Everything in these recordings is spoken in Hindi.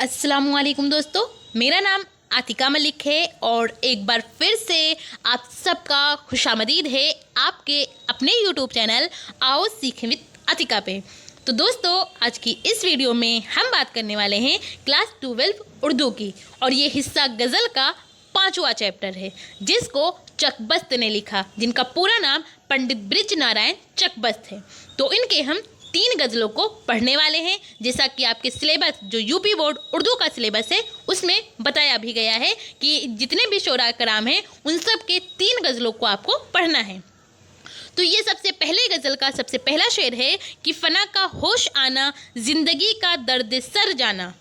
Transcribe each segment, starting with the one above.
अस्सलामुअलैकुम दोस्तों, मेरा नाम आतिका मलिक है और एक बार फिर से आप सबका खुशामदीद है आपके अपने यूट्यूब चैनल आओ सीखें विद आतिका पे। तो दोस्तों, आज की इस वीडियो में हम बात करने वाले हैं क्लास 12 उर्दू की, और ये हिस्सा गज़ल का 5वां चैप्टर है जिसको चकबस्त ने लिखा, जिनका पूरा नाम पंडित ब्रिज नारायण चकबस्त है। तो इनके हम 3 गज़लों को पढ़ने वाले हैं, जैसा कि आपके सिलेबस जो यूपी बोर्ड उर्दू का सिलेबस है उसमें बताया भी गया है कि जितने भी शोरा कराम हैं उन सब के 3 गज़लों को आपको पढ़ना है। तो ये सबसे पहले गज़ल का सबसे पहला शेर है कि फना का होश आना, जिंदगी का दर्द सर जाना,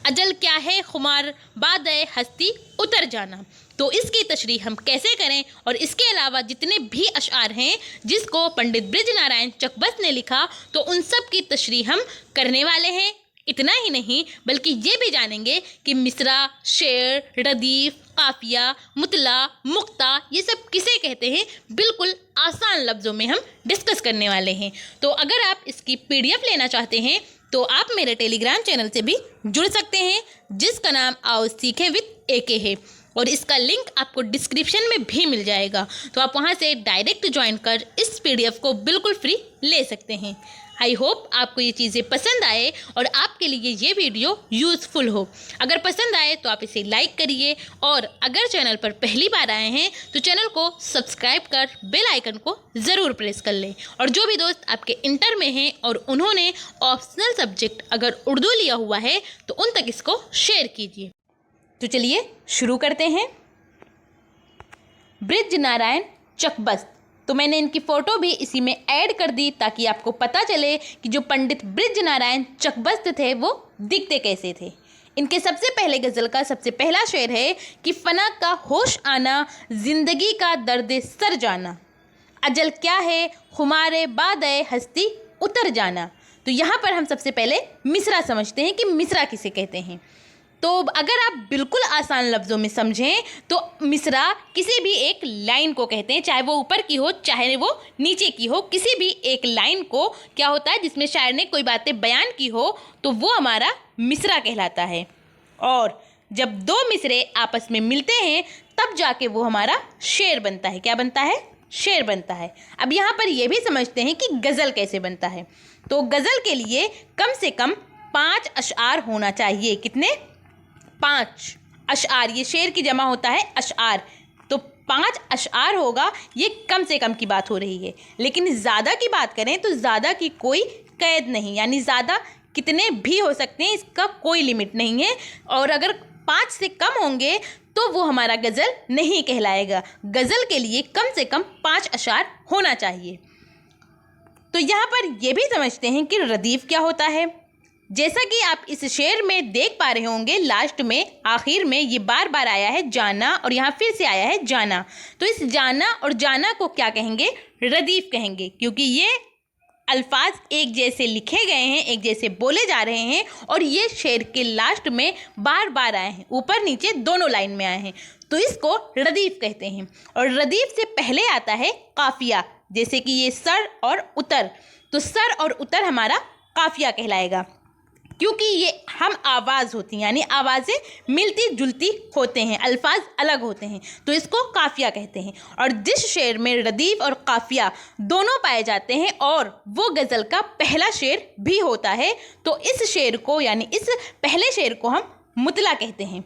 अजल क्या है खुमार, बाद हस्ती उतर जाना। तो इसकी तशरीह हम कैसे करें, और इसके अलावा जितने भी अशआर हैं जिसको पंडित ब्रिज नारायण चकबस्त ने लिखा, तो उन सब की तशरीह हम करने वाले हैं। इतना ही नहीं बल्कि ये भी जानेंगे कि मिसरा, शेर, रदीफ, काफिया, मुतला, मुक्ता ये सब किसे कहते हैं, बिल्कुल आसान लफ्ज़ों में हम डिस्कस करने वाले हैं। तो अगर आप इसकी PDF लेना चाहते हैं तो आप मेरे टेलीग्राम चैनल से भी जुड़ सकते हैं, जिसका नाम आओ सीखे विद AK है, और इसका लिंक आपको डिस्क्रिप्शन में भी मिल जाएगा। तो आप वहां से डायरेक्ट ज्वाइन कर इस PDF को बिल्कुल फ्री ले सकते हैं। आई होप आपको ये चीज़ें पसंद आए और आपके लिए ये वीडियो यूज़फुल हो। अगर पसंद आए तो आप इसे लाइक करिए, और अगर चैनल पर पहली बार आए हैं तो चैनल को सब्सक्राइब कर बेल आइकन को ज़रूर प्रेस कर लें। और जो भी दोस्त आपके इंटर में हैं और उन्होंने ऑप्शनल सब्जेक्ट अगर उर्दू लिया हुआ है तो उन तक इसको शेयर कीजिए। तो चलिए शुरू करते हैं। ब्रिज नारायण चकबस्त, तो मैंने इनकी फ़ोटो भी इसी में ऐड कर दी ताकि आपको पता चले कि जो पंडित ब्रिज नारायण चकबस्त थे वो दिखते कैसे थे। इनके सबसे पहले गज़ल का सबसे पहला शेर है कि फना का होश आना, जिंदगी का दर्द सर जाना, अजल क्या है खुमारे बाद हस्ती उतर जाना। तो यहाँ पर हम सबसे पहले मिसरा समझते हैं कि मिसरा किसे कहते हैं। तो अगर आप बिल्कुल आसान लफ्ज़ों में समझें तो मिसरा किसी भी एक लाइन को कहते हैं, चाहे वो ऊपर की हो चाहे वो नीचे की हो। किसी भी एक लाइन को क्या होता है जिसमें शायर ने कोई बातें बयान की हो तो वो हमारा मिसरा कहलाता है। और जब 2 मिसरे आपस में मिलते हैं तब जाके वो हमारा शेर बनता है। क्या बनता है? शेर बनता है। अब यहाँ पर ये भी समझते हैं कि गज़ल कैसे बनता है। तो गज़ल के लिए कम से कम 5 अशआर होना चाहिए। कितने? 5 अशआर। ये शेर की जमा होता है अशआर, तो 5 अशआर होगा। ये कम से कम की बात हो रही है, लेकिन ज़्यादा की बात करें तो ज़्यादा की कोई कैद नहीं, यानी ज़्यादा कितने भी हो सकते हैं, इसका कोई लिमिट नहीं है। और अगर 5 से कम होंगे तो वो हमारा गज़ल नहीं कहलाएगा। गज़ल के लिए कम से कम 5 अशआर होना चाहिए। तो यहाँ पर ये भी समझते हैं कि रदीफ क्या होता है। जैसा कि आप इस शेर में देख पा रहे होंगे, लास्ट में आखिर में ये बार बार आया है जाना, और यहाँ फिर से आया है जाना। तो इस जाना और जाना को क्या कहेंगे? रदीफ कहेंगे, क्योंकि ये अल्फाज एक जैसे लिखे गए हैं, एक जैसे बोले जा रहे हैं, और ये शेर के लास्ट में बार बार आए हैं, ऊपर नीचे दोनों लाइन में आए हैं, तो इसको रदीफ कहते हैं। और रदीफ से पहले आता है काफिया, जैसे कि ये सर और उतर, तो सर और उतर हमारा काफिया कहलाएगा, क्योंकि ये हम आवाज़ होती हैं, यानी आवाज़ें मिलती जुलती होते हैं, अल्फाज अलग होते हैं, तो इसको काफिया कहते हैं। और जिस शेर में रदीफ और काफिया दोनों पाए जाते हैं और वो गज़ल का पहला शेर भी होता है, तो इस शेर को यानी इस पहले शेर को हम मुतला कहते हैं।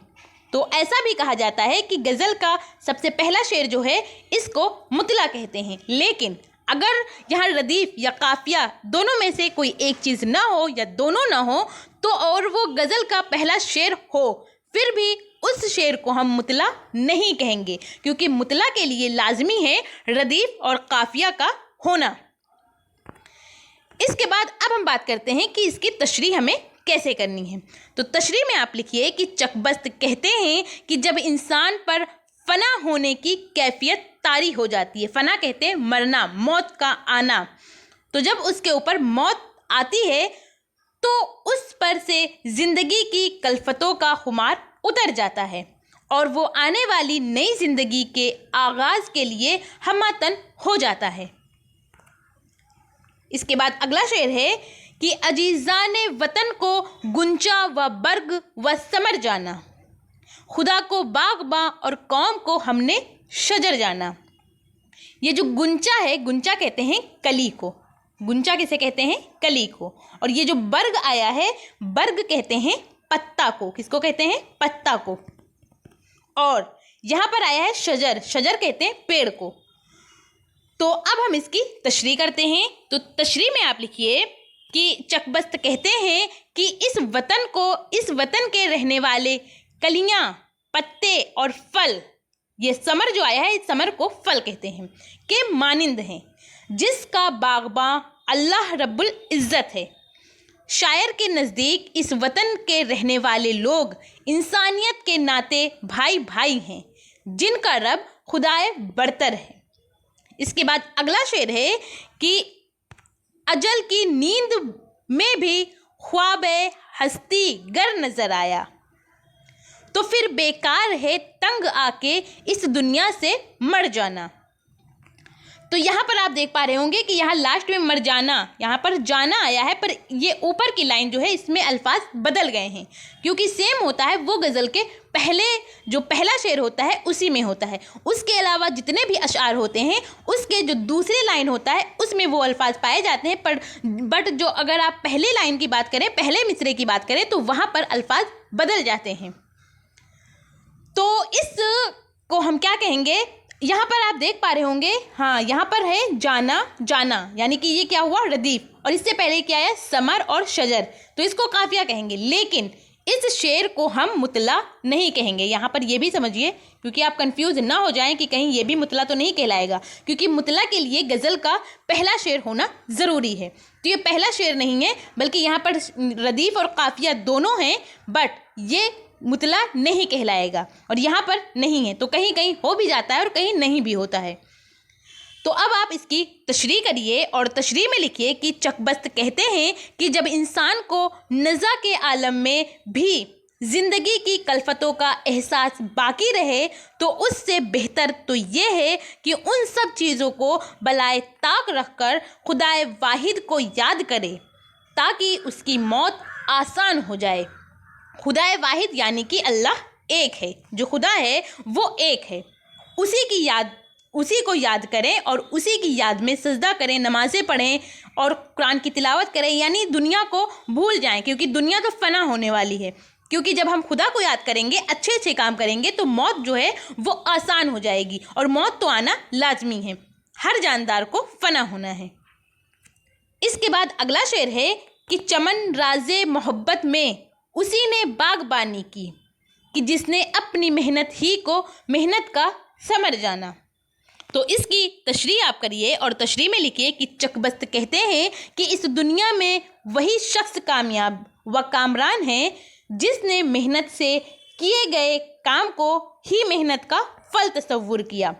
तो ऐसा भी कहा जाता है कि गज़ल का सबसे पहला शेर जो है इसको मुतला कहते हैं। लेकिन अगर यहाँ रदीफ या काफिया दोनों में से कोई एक चीज़ ना हो या दोनों ना हो तो और वो गज़ल का पहला शेर हो, फिर भी उस शेर को हम मुतला नहीं कहेंगे, क्योंकि मुतला के लिए लाजमी है रदीफ और काफिया का होना। इसके बाद अब हम बात करते हैं कि इसकी तशरीह हमें कैसे करनी है। तो तशरीह में आप लिखिए कि चकबस्त कहते हैं कि जब इंसान पर फना होने की कैफियत तारी हो जाती है। फना कहते हैं मरना, मौत का आना। तो जब उसके ऊपर मौत आती है तो उस पर से ज़िंदगी की कल्फतों का खुमार उतर जाता है और वो आने वाली नई ज़िंदगी के आगाज़ के लिए हमातन हो जाता है। इसके बाद अगला शेर है कि अजीज़ाने वतन को गुंचा व बर्ग व समर जाना, खुदा को बागबां और कौम को हमने शजर जाना। ये जो गुंचा है, गुंचा कहते हैं कली को, गुंचा किसे कहते हैं? कली को। और ये जो बर्ग आया है, बर्ग कहते हैं पत्ता को। किसको कहते हैं? पत्ता को। और यहाँ पर आया है शजर, शजर कहते हैं पेड़ को। तो अब हम इसकी तशरीह करते हैं। तो तशरीह में आप लिखिए कि चकबस्त कहते हैं कि इस वतन को, इस वतन के रहने वाले कलियां, पत्ते और फल, ये समर जो आया है, इस समर को फल कहते हैं, के मानिंद हैं, जिसका बागबां अल्लाह रब्बुल इज़्ज़त है। शायर के नज़दीक इस वतन के रहने वाले लोग इंसानियत के नाते भाई भाई हैं, जिनका रब खुदाए बरतर है। इसके बाद अगला शेर है कि अजल की नींद में भी ख्वाब हस्ती गर नजर आया, तो फिर बेकार है तंग आके इस दुनिया से मर जाना। तो यहाँ पर आप देख पा रहे होंगे कि यहाँ लास्ट में मर जाना, यहाँ पर जाना आया है, पर ये ऊपर की लाइन जो है इसमें अल्फाज बदल गए हैं, क्योंकि सेम होता है वो गज़ल के पहले, जो पहला शेर होता है उसी में होता है। उसके अलावा जितने भी अशआर होते हैं उसके जो दूसरी लाइन होता है उसमें वो अल्फाज पाए जाते हैं, बट जो अगर आप पहले लाइन की बात करें, पहले मिसरे की बात करें, तो वहाँ पर अल्फाज बदल जाते हैं। तो इस को हम क्या कहेंगे? यहाँ पर आप देख पा रहे होंगे, हाँ, यहाँ पर है जाना, जाना, यानी कि ये क्या हुआ? रदीफ। और इससे पहले क्या है? समर और शजर। तो इसको काफिया कहेंगे, लेकिन इस शेर को हम मुतला नहीं कहेंगे। यहाँ पर ये भी समझिए, क्योंकि आप कंफ्यूज ना हो जाएं कि कहीं ये भी मुतला तो नहीं कहलाएगा, क्योंकि मुतला के लिए गज़ल का पहला शेर होना ज़रूरी है। तो ये पहला शेर नहीं है, बल्कि यहाँ पर रदीफ और काफिया दोनों हैं, बट ये मुतला नहीं कहलाएगा। और यहाँ पर नहीं है, तो कहीं कहीं हो भी जाता है और कहीं नहीं भी होता है। तो अब आप इसकी तशरीह करिए और तशरीह में लिखिए कि चकबस्त कहते हैं कि जब इंसान को नज़ा के आलम में भी ज़िंदगी की कल्फतों का एहसास बाकी रहे, तो उससे बेहतर तो ये है कि उन सब चीज़ों को बलाए ताक रखकर खुदाए वाहिद को याद करे, ताकि उसकी मौत आसान हो जाए। खुदाए वाहिद यानी कि अल्लाह एक है, जो खुदा है वो एक है, उसी को याद करें और उसी की याद में सजदा करें, नमाज़ें पढ़ें और कुरान की तिलावत करें, यानी दुनिया को भूल जाएं, क्योंकि दुनिया तो फ़ना होने वाली है। क्योंकि जब हम खुदा को याद करेंगे, अच्छे अच्छे काम करेंगे, तो मौत जो है वो आसान हो जाएगी, और मौत तो आना लाजमी है, हर जानदार को फ़ना होना है। इसके बाद अगला शेर है कि चमन राज़े मोहब्बत में उसी ने बागबानी की, कि जिसने अपनी मेहनत ही को मेहनत का समर जाना। तो इसकी तशरीह आप करिए और तशरीह में लिखिए कि चकबस्त कहते हैं कि इस दुनिया में वही शख्स कामयाब व कामरान है जिसने मेहनत से किए गए काम को ही मेहनत का फल तस्वुर किया,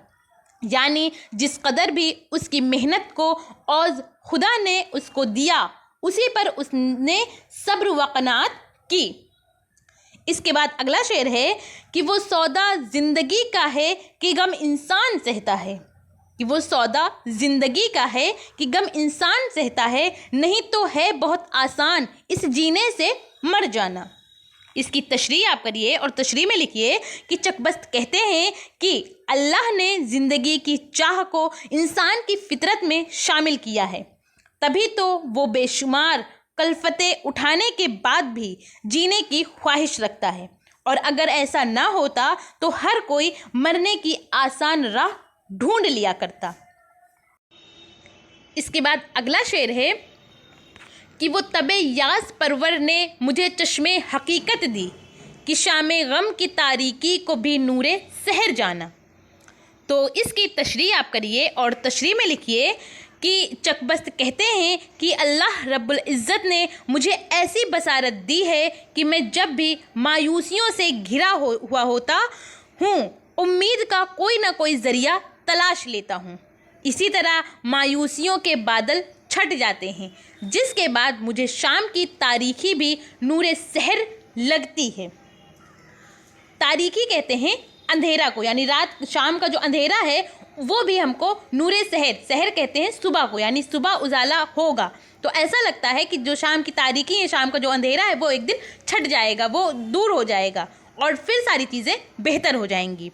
यानी जिस कदर भी उसकी मेहनत को औज़ खुदा ने उसको दिया, उसी पर उसने सब्र व क़नाअत की। इसके बाद अगला शेर है कि वो सौदा ज़िंदगी का है कि गम इंसान सहता है, कि वो सौदा ज़िंदगी का है कि गम इंसान सहता है, नहीं तो है बहुत आसान इस जीने से मर जाना। इसकी तशरीह आप करिए और तशरीह में लिखिए कि चकबस्त कहते हैं कि अल्लाह ने ज़िंदगी की चाह को इंसान की फितरत में शामिल किया है, तभी तो वो बेशुमार कल्फतें उठाने के बाद भी जीने की ख्वाहिश रखता है, और अगर ऐसा ना होता तो हर कोई मरने की आसान राह ढूंढ लिया करता। इसके बाद अगला शेर है कि वो तबे यास परवर ने मुझे चश्मे हकीकत दी, कि शामे गम की तारीकी को भी नूरे सहर जाना। तो इसकी तशरीह आप करिए और तशरीह में लिखिए कि चकबस्त कहते हैं कि अल्लाह रब्बुल इज़्ज़त ने मुझे ऐसी बसारत दी है कि मैं जब भी मायूसियों से घिरा हुआ होता हूँ, उम्मीद का कोई ना कोई ज़रिया तलाश लेता हूँ। इसी तरह मायूसियों के बादल छट जाते हैं, जिसके बाद मुझे शाम की तारीकी भी नूरे सहर लगती है। तारीकी कहते हैं अंधेरा को, यानी रात शाम का जो अंधेरा है वो भी हमको नूरे सहर, सहर कहते हैं सुबह को, यानी सुबह उजाला होगा। तो ऐसा लगता है कि जो शाम की तारीकी है, शाम का जो अंधेरा है वो एक दिन छट जाएगा, वो दूर हो जाएगा और फिर सारी चीज़ें बेहतर हो जाएंगी।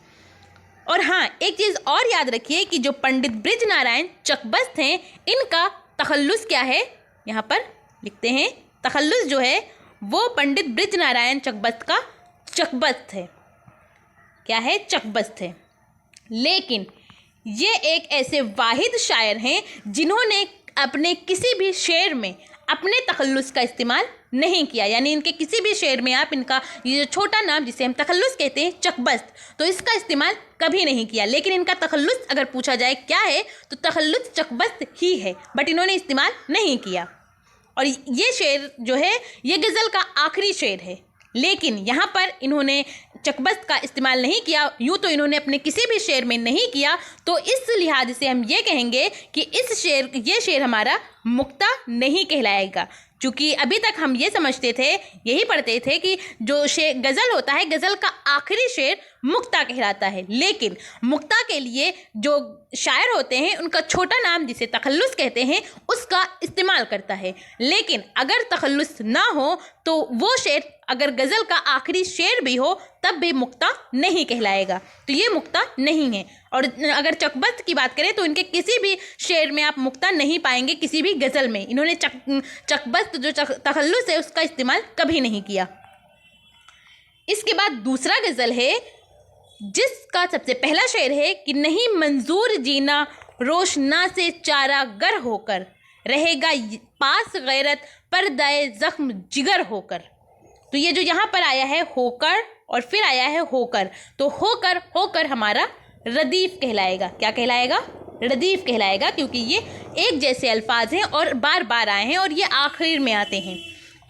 और हाँ, एक चीज़ और याद रखिए कि जो पंडित बृजनारायण चकबस्त हैं, इनका तखल्लुस क्या है, यहाँ पर लिखते हैं। तखल्लुस जो है वो पंडित बृजनारायण चकबस्त का चकबस्त है। क्या है? चकबस्त है। लेकिन ये एक ऐसे वाहिद शायर हैं जिन्होंने अपने किसी भी शेर में अपने तखल्लुस का इस्तेमाल नहीं किया, यानी इनके किसी भी शेर में आप इनका ये जो छोटा नाम जिसे हम तखल्लुस कहते हैं चकबस्त, तो इसका इस्तेमाल कभी नहीं किया। लेकिन इनका तखल्लुस अगर पूछा जाए क्या है तो तखल्लुस चकबस्त ही है, बट इन्होंने इस्तेमाल नहीं किया। और ये शेर जो है ये गज़ल का आखिरी शेर है, लेकिन यहाँ पर इन्होंने चकबस्त का इस्तेमाल नहीं किया। यूँ तो इन्होंने अपने किसी भी शेर में नहीं किया, तो इस लिहाज से हम ये कहेंगे कि ये शेर हमारा मुक्ता नहीं कहलाएगा। क्योंकि अभी तक हम ये समझते थे, यही पढ़ते थे कि जो गज़ल होता है, गज़ल का आखिरी शेर मुक्ता कहलाता है। लेकिन मुक्ता के लिए जो शायर होते हैं उनका छोटा नाम जिसे तखल्लुस कहते हैं उसका इस्तेमाल करता है। लेकिन अगर तखल्लुस ना हो तो वो शेर अगर गज़ल का आखिरी शेर भी हो तब भी मुक्ता नहीं कहलाएगा, तो ये मुक्ता नहीं है। और अगर चकबस्त की बात करें तो इनके किसी भी शेर में आप मुक्ता नहीं पाएंगे, किसी भी गज़ल में इन्होंने चकबस्त जो तखल्लुस है उसका इस्तेमाल कभी नहीं किया। इसके बाद दूसरा गज़ल है जिसका सबसे पहला शेर है कि नहीं मंजूर जीना रोशना से चारा गर होकर, रहेगा पास गैरत पर्दाए ज़ख्म जिगर होकर। तो ये जो यहाँ पर आया है होकर और फिर आया है होकर, तो होकर होकर हमारा रदीफ कहलाएगा। क्या कहलाएगा? रदीफ कहलाएगा, क्योंकि ये एक जैसे अल्फाज हैं और बार बार आए हैं और ये आखिर में आते हैं।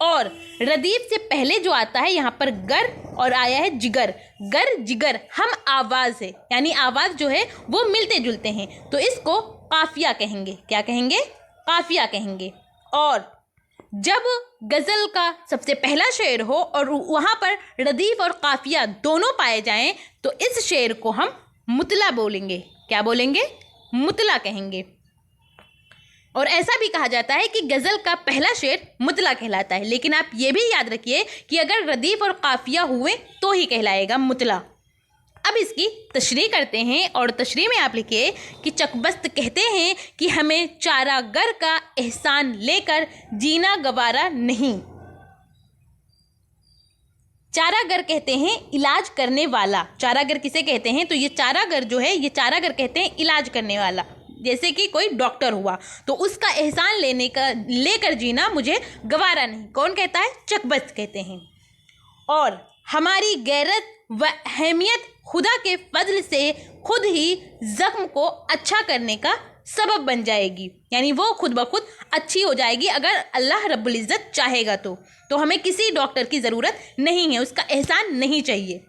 और रदीफ से पहले जो आता है यहाँ पर गर और आया है जिगर। गर जिगर हम आवाज़ है, यानी आवाज़ जो है वो मिलते जुलते हैं, तो इसको काफिया कहेंगे। क्या कहेंगे? काफिया कहेंगे। और जब गज़ल का सबसे पहला शेर हो और वहाँ पर रदीफ और काफिया दोनों पाए जाएं तो इस शेर को हम मुतला बोलेंगे। क्या बोलेंगे? मुतला कहेंगे। और ऐसा भी कहा जाता है कि गज़ल का पहला शेर मुतला कहलाता है। लेकिन आप ये भी याद रखिए कि अगर रदीफ और काफिया हुए तो ही कहलाएगा मुतला। अब इसकी तशरीह करते हैं और तशरीह में आप लिखिए कि चकबस्त कहते हैं कि हमें चारागर का एहसान लेकर जीना गवारा नहीं। चारागर कहते हैं इलाज करने वाला। चारागर किसे कहते हैं? तो ये चारागर जो है ये चारागर कहते हैं इलाज करने वाला। जैसे कि कोई डॉक्टर हुआ तो उसका एहसान लेकर जीना मुझे गवारा नहीं। कौन कहता है? चकबस्त कहते हैं। और हमारी गैरत व अहमियत खुदा के फजल से खुद ही ज़ख्म को अच्छा करने का सबब बन जाएगी, यानी वो खुद ब खुद अच्छी हो जाएगी अगर अल्लाह रब्बुल इज़्ज़त चाहेगा। तो हमें किसी डॉक्टर की ज़रूरत नहीं है, उसका एहसान नहीं चाहिए।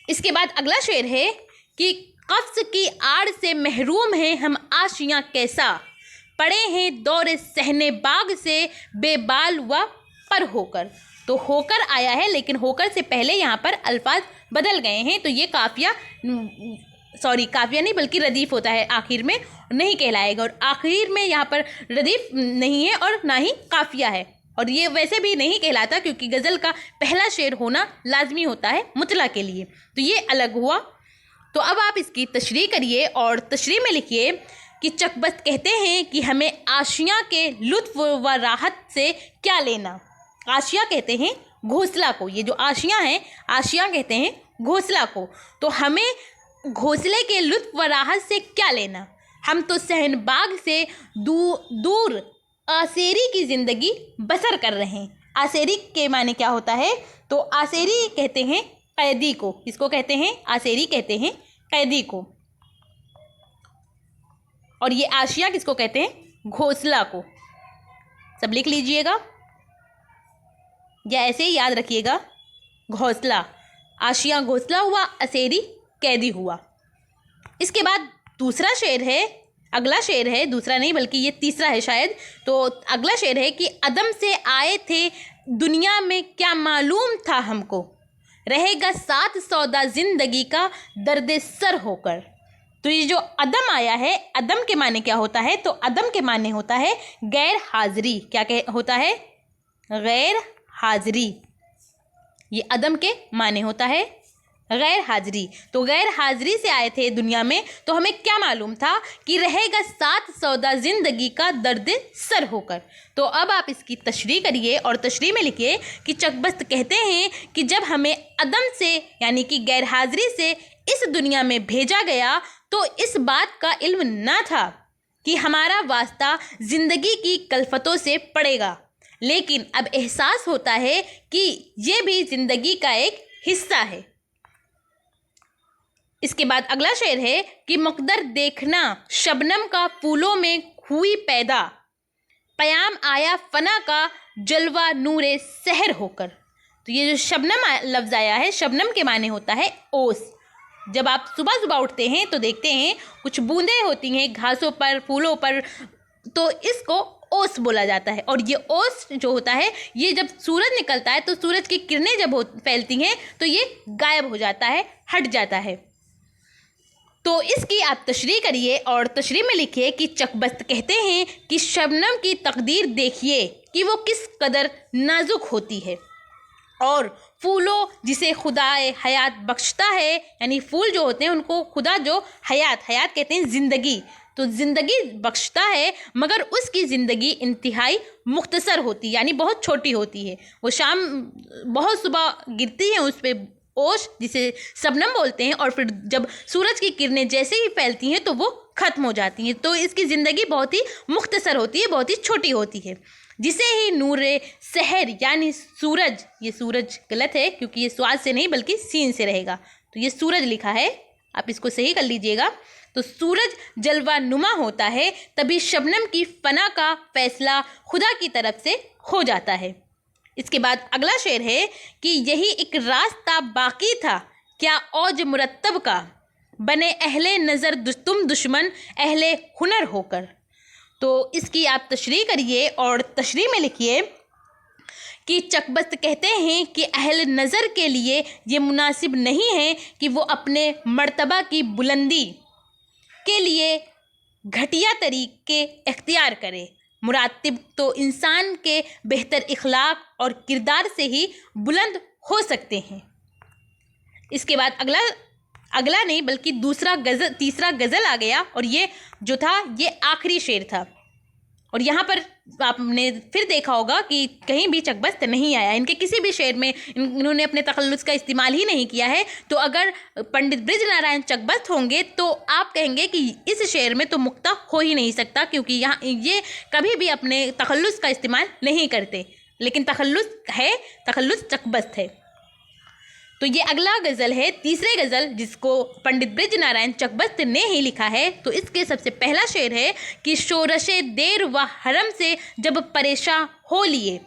इसके बाद अगला शेर है कि कफ्स की आड़ से महरूम हैं हम आशियाँ कैसा, पड़े हैं दौरे सहने बाग से बेबाल व पर होकर। तो होकर आया है, लेकिन होकर से पहले यहाँ पर अल्फाज बदल गए हैं, तो ये काफिया नहीं बल्कि रदीफ होता है, आखिर में नहीं कहलाएगा। और आखिर में यहाँ पर रदीफ नहीं है और ना ही काफिया है, और ये वैसे भी नहीं कहलाता क्योंकि गज़ल का पहला शेर होना लाजमी होता है मुतला के लिए, तो ये अलग हुआ। तो अब आप इसकी तशरीह करिए और तशरीह में लिखिए कि चकबस्त कहते हैं कि हमें आशियाँ के लुत्फ़ व राहत से क्या लेना। आशिया कहते हैं घोंसला को, ये जो आशियाँ हैं आशियाँ कहते हैं घोंसला को। तो हमें घोंसले के लुत्फ़ व राहत से क्या लेना, हम तो सहनबाग से दूर आसेरी की ज़िंदगी बसर कर रहे हैं। आसेरी के माने क्या होता है? तो आसेरी कहते हैं कैदी को। किसको कहते हैं? आसेरी कहते हैं कैदी को। और ये आशिया किसको कहते हैं? घोंसला को। सब लिख लीजिएगा या ऐसे ही याद रखिएगा। घोंसला, आशिया घोंसला हुआ, असेरी कैदी हुआ। इसके बाद दूसरा शेर है, अगला शेर है, दूसरा नहीं बल्कि ये तीसरा है शायद। तो अगला शेर है कि अदम से आए थे दुनिया में क्या मालूम था हमको, रहेगा साथ सौदा जिंदगी का दर्द सर होकर। तो ये जो अदम आया है, अदम के माने क्या होता है? तो अदम के माने होता है गैर हाजिरी। क्या होता है? गैर हाजिरी। ये अदम के माने होता है गैर हाजिरी। तो गैर हाजिरी से आए थे दुनिया में, तो हमें क्या मालूम था कि रहेगा साथ सौदा जिंदगी का दर्द सर होकर। तो अब आप इसकी तशरीह करिए और तशरीह में लिखिए कि चकबस्त कहते हैं कि जब हमें अदम से यानी कि गैर हाजिरी से इस दुनिया में भेजा गया तो इस बात का इल्म ना था कि हमारा वास्ता जिंदगी की कल्फतों से पड़ेगा, लेकिन अब एहसास होता है कि ये भी जिंदगी का एक हिस्सा है। इसके बाद अगला शेर है कि मुक़द्दर देखना शबनम का फूलों में हुई पैदा, क़याम आया फना का जलवा नूरे सहर होकर। तो ये जो शबनम लफ्ज़ आया है, शबनम के माने होता है ओस। जब आप सुबह सुबह उठते हैं तो देखते हैं कुछ बूंदें होती हैं घासों पर, फूलों पर, तो इसको ओस बोला जाता है। और ये ओस जो होता है, ये जब सूरज निकलता है तो सूरज की किरणें जब फैलती हैं तो ये गायब हो जाता है, हट जाता है। तो इसकी आप तशरीह करिए और तशरीह में लिखिए कि चकबस्त कहते हैं कि शबनम की तकदीर देखिए कि वो किस कदर नाजुक होती है, और फूलों जिसे खुदाए हयात बख्शता है, यानी फूल जो होते हैं उनको खुदा जो हयात कहते हैं ज़िंदगी, तो ज़िंदगी बख्शता है, मगर उसकी ज़िंदगी इंतहाई मुख्तसर होती है, यानी बहुत छोटी होती है। वो शाम बहुत सुबह गिरती है उस पर ओश, जिसे शबनम बोलते हैं, और फिर जब सूरज की किरणें जैसे ही फैलती हैं तो वो ख़त्म हो जाती हैं। तो इसकी ज़िंदगी बहुत ही मुख्तसर होती है, बहुत ही छोटी होती है। जिसे ही नूरे सहर यानी सूरज, ये सूरज गलत है क्योंकि ये स्वाद से नहीं बल्कि सीन से रहेगा, तो ये सूरज लिखा है, आप इसको सही कर लीजिएगा। तो सूरज जलवा नुमा होता है, तभी शबनम की फना का फैसला खुदा की तरफ से हो जाता है। इसके बाद अगला शेर है कि यही एक रास्ता बाकी था क्या औज मुरत्तब का, बने अहले नज़र तुम दुश्मन अहले हुनर होकर। तो इसकी आप तशरीह करिए और तशरीह में लिखिए कि चकबस्त कहते हैं कि अहल नज़र के लिए ये मुनासिब नहीं है कि वो अपने मर्तबा की बुलंदी के लिए घटिया तरीके इख्तियार करे। मुरातिब तो इंसान के बेहतर इखलाक और किरदार से ही बुलंद हो सकते हैं। इसके बाद अगला नहीं बल्कि तीसरा गज़ल आ गया, और ये जो था ये आखिरी शेर था। और यहाँ पर आपने फिर देखा होगा कि कहीं भी चकबस्त नहीं आया, इनके किसी भी शेर में इन्होंने अपने तखल्लुस का इस्तेमाल ही नहीं किया है। तो अगर पंडित बृजनारायण चकबस्त होंगे तो आप कहेंगे कि इस शेर में तो मुक्ता हो ही नहीं सकता, क्योंकि यहाँ ये कभी भी अपने तखल्लुस का इस्तेमाल नहीं करते, लेकिन तखल्लुस चकबस्त है। तो ये अगला गज़ल है, तीसरे गज़ल, जिसको पंडित बृजनारायण चकबस्त ने ही लिखा है। तो इसके सबसे पहला शेर है कि शोरशे देर व हरम से जब परेशान हो लिए,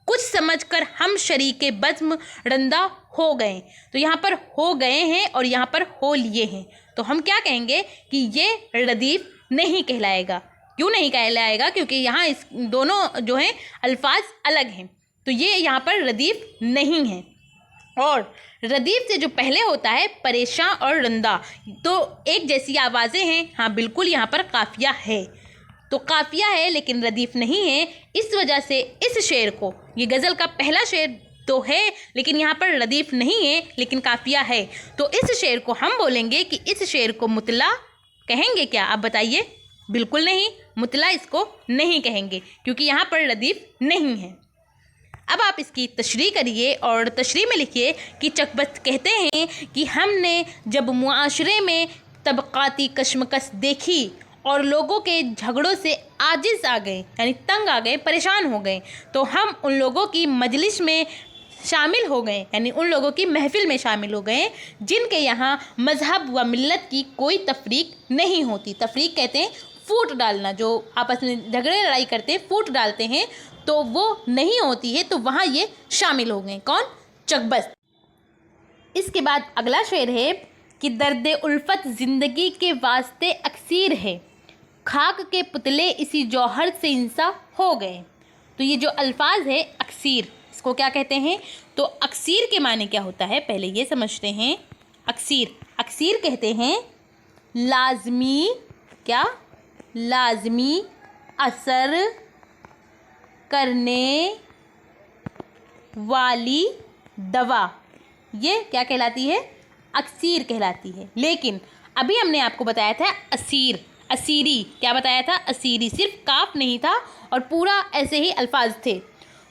कुछ समझकर हम शरीके बज़्म रंदा हो गए। तो यहाँ पर हो गए हैं और यहाँ पर हो लिए हैं, तो हम क्या कहेंगे कि ये रदीफ़ नहीं कहलाएगा। क्यों नहीं कहलाएगा? क्योंकि यहाँ इस दोनों जो हैं अल्फाज अलग हैं, तो ये यहाँ पर रदीफ़ नहीं है। और रदीफ़ से जो पहले होता है परेशान और रंदा, तो एक जैसी आवाज़ें हैं। हाँ बिल्कुल, यहाँ पर काफ़िया है, तो काफ़िया है लेकिन रदीफ़ नहीं है। इस वजह से इस शेर को, ये गज़ल का पहला शेर तो है लेकिन यहाँ पर रदीफ़ नहीं है लेकिन काफ़िया है, तो इस शेर को हम बोलेंगे कि इस शेर को मुतला कहेंगे क्या? आप बताइए। बिल्कुल नहीं, मुतला इसको नहीं कहेंगे क्योंकि यहाँ पर रदीफ़ नहीं है। अब आप इसकी तशरीह करिए और तशरीह में लिखिए कि चकबस्त कहते हैं कि हमने जब मुआशरे में तबक़ाती कशमकश देखी और लोगों के झगड़ों से आजिज़ आ गए, यानी तंग आ गए, परेशान हो गए, तो हम उन लोगों की मजलिस में शामिल हो गए, यानी उन लोगों की महफिल में शामिल हो गए जिनके यहाँ मज़हब व मिल्लत की कोई तफरीक नहीं होती। तफरीक कहते हैं फूट डालना, जो आपस में झगड़े लड़ाई करते हैं, फूट डालते हैं, तो वो नहीं होती है, तो वहाँ ये शामिल हो गए। कौन? चकबस्त। इसके बाद अगला शेर है कि दर्द उल्फत ज़िंदगी के वास्ते अक्सीर है, खाक के पुतले इसी जौहर से इंसा हो गए। तो ये जो अल्फाज है अक्सीर, इसको क्या कहते हैं? तो अक्सीर के माने क्या होता है पहले ये समझते हैं। अक्सीर कहते हैं लाजमी, क्या? लाजमी असर करने वाली दवा, ये क्या कहलाती है? अक्सीर कहलाती है। लेकिन अभी हमने आपको बताया था असीरी, क्या बताया था? असीरी, सिर्फ काफ नहीं था और पूरा ऐसे ही अल्फाज थे।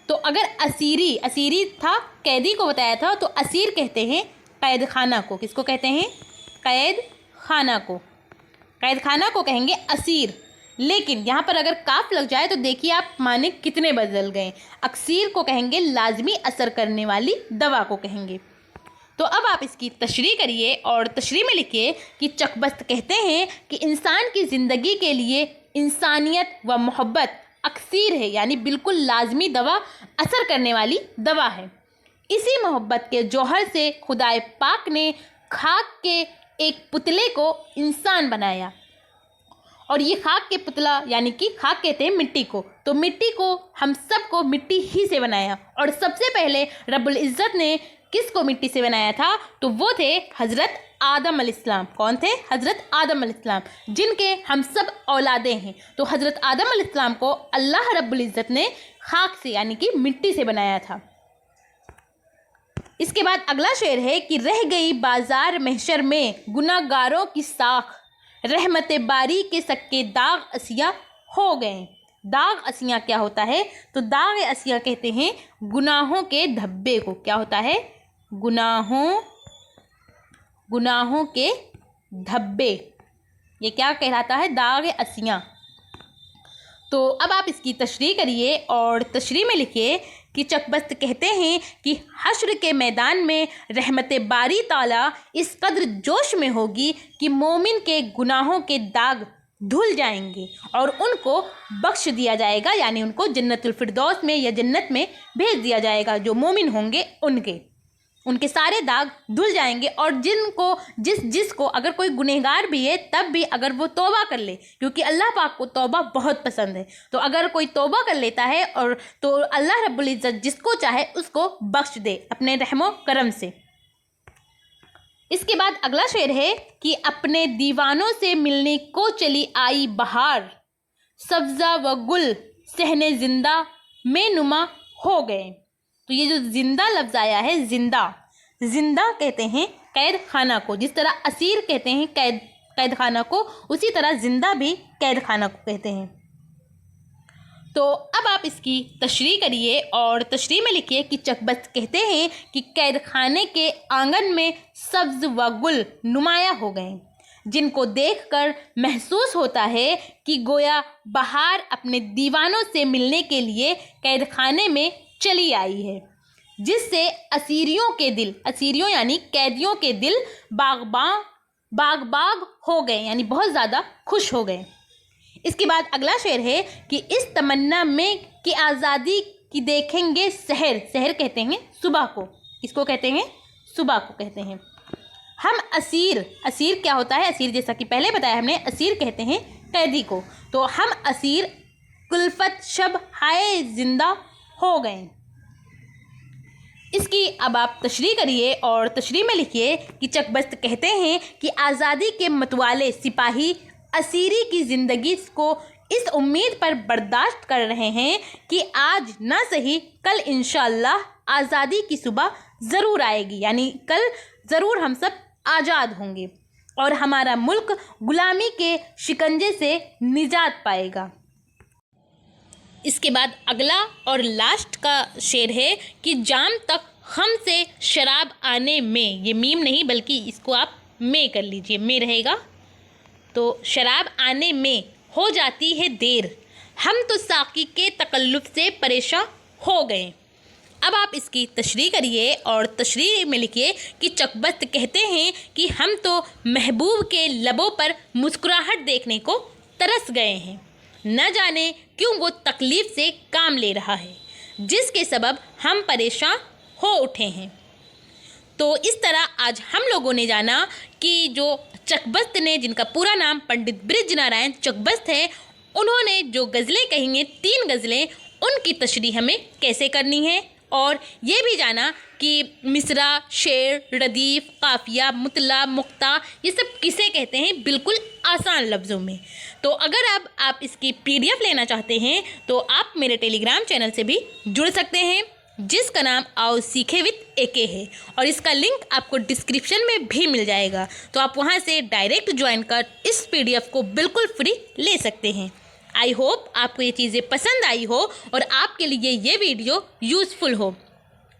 तो अगर असीरी था, कैदी को बताया था, तो असीर कहते हैं कैद खाना को। किसको कहते हैं? कैद खाना को। कैद खाना को कहेंगे असीर। लेकिन यहाँ पर अगर काफ लग जाए तो देखिए आप माने कितने बदल गए। अक्सीर को कहेंगे लाजमी असर करने वाली दवा को कहेंगे। तो अब आप इसकी तशरीह करिए और तशरीह में लिखिए कि चकबस्त कहते हैं कि इंसान की ज़िंदगी के लिए इंसानियत व मोहब्बत अक्सीर है, यानी बिल्कुल लाजमी दवा, असर करने वाली दवा है। इसी मोहब्बत के जौहर से खुदाए पाक ने खाक के एक पुतले को इंसान बनाया। और ये खाक के पुतला यानी कि खाक कहते हैं मिट्टी को, तो मिट्टी को हम सबको मिट्टी ही से बनाया। और सबसे पहले रब्बुल इज़्ज़त ने किसको मिट्टी से बनाया था? तो वो थे हज़रत आदम अलैहिस्सलाम। कौन थे? हज़रत आदम अलैहिस्सलाम, जिनके हम सब औलादे हैं। तो हज़रत आदम अलैहिस्सलाम को अल्लाह रब्बुल इज़्ज़त ने खाक से यानी कि मिट्टी से बनाया था। इसके बाद अगला शेर है कि रह गई बाजार महशर में गुनाहगारों की साख, रहमत बारी के सक्के दाग असिया हो गए। दाग असिया क्या होता है? तो दाग असिया कहते हैं गुनाहों के धब्बे को। क्या होता है? गुनाहों के धब्बे, ये क्या कहलाता है? दाग असिया। तो अब आप इसकी तशरीह करिए और तशरीह में लिखिए कि चकबस्त कहते हैं कि हश्र के मैदान में रहमत बारी ताला इस कद्र जोश में होगी कि मोमिन के गुनाहों के दाग धुल जाएंगे और उनको बख्श दिया जाएगा, यानी उनको जन्नतुल फिरदौस में या जन्नत में भेज दिया जाएगा। जो मोमिन होंगे उनके सारे दाग धुल जाएंगे। और जिसको अगर कोई गुनहगार भी है तब भी अगर वो तौबा कर ले, क्योंकि अल्लाह पाक को तौबा बहुत पसंद है, तो अगर कोई तौबा कर लेता है और तो अल्लाह रब्बुल इज़्ज़त जिसको चाहे उसको बख्श दे अपने रहमो करम से। इसके बाद अगला शेर है कि अपने दीवानों से मिलने को चली आई बहार, सब्ज़ा व गुल सहने जिंदा में नुमा हो गए। तो ये जो जिंदा लफ्ज़ आया है, जिंदा कहते हैं कैद खाना को। जिस तरह असीर कहते हैं कैद खाना को, उसी तरह जिंदा भी कैद खाना को कहते हैं। तो अब आप इसकी तशरीह करिए और तशरीह में लिखिए कि चकबस्त कहते हैं कि कैद खाने के आंगन में सब्ज़ व गुल नुमाया हो गए, जिनको देखकर महसूस होता है कि गोया बहार अपने दीवानों से मिलने के लिए कैद खाने में चली आई है, जिससे असीरियों यानी कैदियों के दिल बाग हो गए, यानी बहुत ज़्यादा खुश हो गए। इसके बाद अगला शेर है कि इस तमन्ना में कि आज़ादी की देखेंगे सहर कहते हैं सुबह को। किसको कहते हैं? सुबह को कहते हैं। हम असीर क्या होता है? असीर जैसा कि पहले बताया हमने, असीर कहते हैं कैदी को। तो हम असीर कुल्फत शब हाय जिंदा हो गए। इसकी अब आप तशरीह करिए और तशरीह में लिखिए कि चकबस्त कहते हैं कि आज़ादी के मतवाले सिपाही असीरी की ज़िंदगी को इस उम्मीद पर बर्दाश्त कर रहे हैं कि आज ना सही कल इंशाअल्लाह आज़ादी की सुबह ज़रूर आएगी, यानी कल ज़रूर हम सब आज़ाद होंगे और हमारा मुल्क गुलामी के शिकंजे से निजात पाएगा। इसके बाद अगला और लास्ट का शेर है कि जाम तक हम से शराब आने में, ये मीम नहीं बल्कि इसको आप में कर लीजिए, में रहेगा। तो शराब आने में हो जाती है देर, हम तो साकी के तकल्लुफ़ से परेशान हो गए। अब आप इसकी तशरीह करिए और तशरीह में लिखिए कि चकबस्त कहते हैं कि हम तो महबूब के लबों पर मुस्कुराहट देखने को तरस गए हैं, न जाने क्यों वो तकलीफ़ से काम ले रहा है, जिसके सबब हम परेशान हो उठे हैं। तो इस तरह आज हम लोगों ने जाना कि जो चकबस्त ने, जिनका पूरा नाम पंडित बृजनारायण चकबस्त है, उन्होंने जो गज़लें कही हैं 3 गज़लें, उनकी तशरीह हमें कैसे करनी है और ये भी जाना कि मिसरा, शेर, रदीफ, काफिया, मुतला, मुक्ता ये सब किसे कहते हैं बिल्कुल आसान लफ्ज़ों में। तो अगर आप इसकी PDF लेना चाहते हैं तो आप मेरे टेलीग्राम चैनल से भी जुड़ सकते हैं, जिसका नाम आओ सीखे विद AK है, और इसका लिंक आपको डिस्क्रिप्शन में भी मिल जाएगा। तो आप वहां से डायरेक्ट ज्वाइन कर इस PDF को बिल्कुल फ्री ले सकते हैं। आई होप आपको ये चीज़ें पसंद आई हो और आपके लिए ये वीडियो यूज़फुल हो।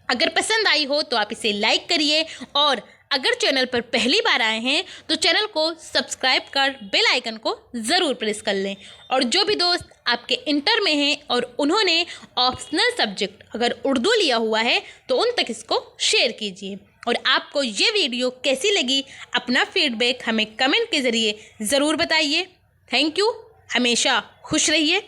अगर पसंद आई हो तो आप इसे लाइक करिए, और अगर चैनल पर पहली बार आए हैं तो चैनल को सब्सक्राइब कर बेल आइकन को ज़रूर प्रेस कर लें। और जो भी दोस्त आपके इंटर में हैं और उन्होंने ऑप्शनल सब्जेक्ट अगर उर्दू लिया हुआ है तो उन तक इसको शेयर कीजिए। और आपको ये वीडियो कैसी लगी अपना फीडबैक हमें कमेंट के ज़रिए ज़रूर बताइए। Thank you. हमेशा खुश रहिए।